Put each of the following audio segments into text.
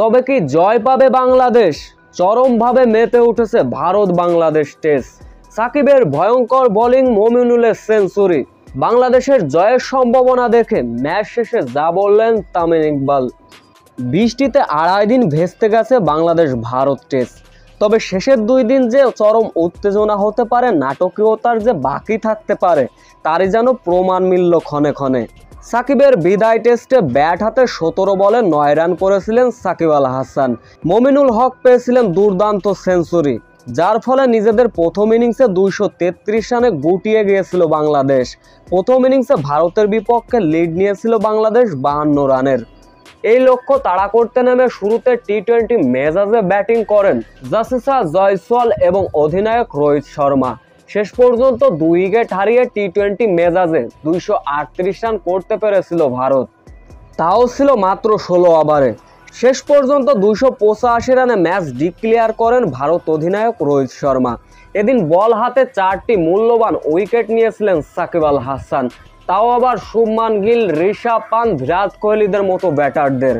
তবে কি জয় পাবে বাংলাদেশ? চরমভাবে মেতে উঠেছে ভারত বাংলাদেশ টেস্ট। সাকিবের ভয়ঙ্কর বোলিং, মমিনুলের সেঞ্চুরি, বাংলাদেশের জয়ের সম্ভাবনা দেখে ম্যাচ শেষে যা বললেন তামিম ইকবাল। বৃষ্টিতে 2.5 দিন ভেস্তে গেছে বাংলাদেশ ভারত টেস্ট। তবে শেষের 2 দিন যে চরম উত্তেজনা হতে পারে, নাটকীয়তার যে বাকি থাকতে পারে, তারই যেন প্রমাণ মিলল ক্ষণে ক্ষণে। সাকিবের বিদায় টেস্টে ব্যাট হাতে 17 বলে 9 রান করেছিলেন সাকিব আল হাসান। মমিনুল হক পেয়েছিলেন দুর্দান্ত সেঞ্চুরি, যার ফলে নিজেদের প্রথম ইনিংসে 233 রানে গুটিয়ে গিয়েছিল বাংলাদেশ। প্রথম ইনিংসে ভারতের বিপক্ষে লিড নিয়েছিল বাংলাদেশ 52 রানের। এই লক্ষ্য তাড়া করতে নেমে শুরুতে টি-20 মেজাজে ব্যাটিং করেন জাসিসা জয়সওয়াল এবং অধিনায়ক রোহিত শর্মা। শেষ পর্যন্ত 2 উইকেট হারিয়ে টি-20 মেজাজে 238 রান করতে পেরেছিল ভারত, তাও ছিল মাত্র 16 ওভারে। শেষ পর্যন্ত 285 রানে ম্যাচ ডিক্লেয়ার করেন ভারত অধিনায়ক রোহিত শর্মা। এদিন বল হাতে 4টি মূল্যবান উইকেট নিয়েছিলেন সাকিব আল হাসান, তাও আবার শুভমান গিল, ঋষভ পান্থ, বিরাট কোহলিদের মতো ব্যাটারদের।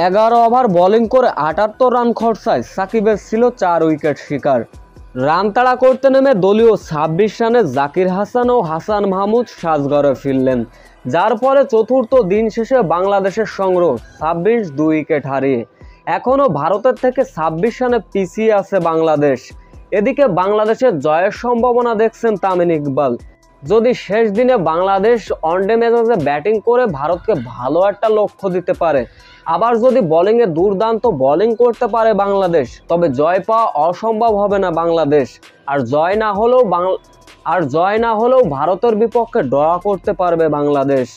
11 ওভার বোলিং করে 78 রান খরচায় সাকিবের ছিল 4 উইকেট শিকার। রান তাড়া করতে নেমে দলীয় 26 রানে জাকির হাসান ও হাসান মাহমুদ সাজঘরে ফিরলেন, যার ফলে চতুর্থ দিন শেষে বাংলাদেশের সংগ্রহ 26, 2 উইকেট হারিয়ে এখনও ভারতের থেকে 26 রানে পিছিয়ে আছে বাংলাদেশ। এদিকে বাংলাদেশের জয়ের সম্ভাবনা দেখছেন তামিম ইকবাল। যদি শেষ দিনে বাংলাদেশ ওয়ানডে মেজাজে ব্যাটিং করে ভারতকে ভালো একটা লক্ষ্য দিতে পারে, আবার যদি বোলিংয়ে দুর্দান্ত বোলিং করতে পারে বাংলাদেশ, তবে জয় পাওয়া অসম্ভব হবে না বাংলাদেশ। আর জয় না হলেও ভারতের বিপক্ষে ড্র করতে পারবে বাংলাদেশ।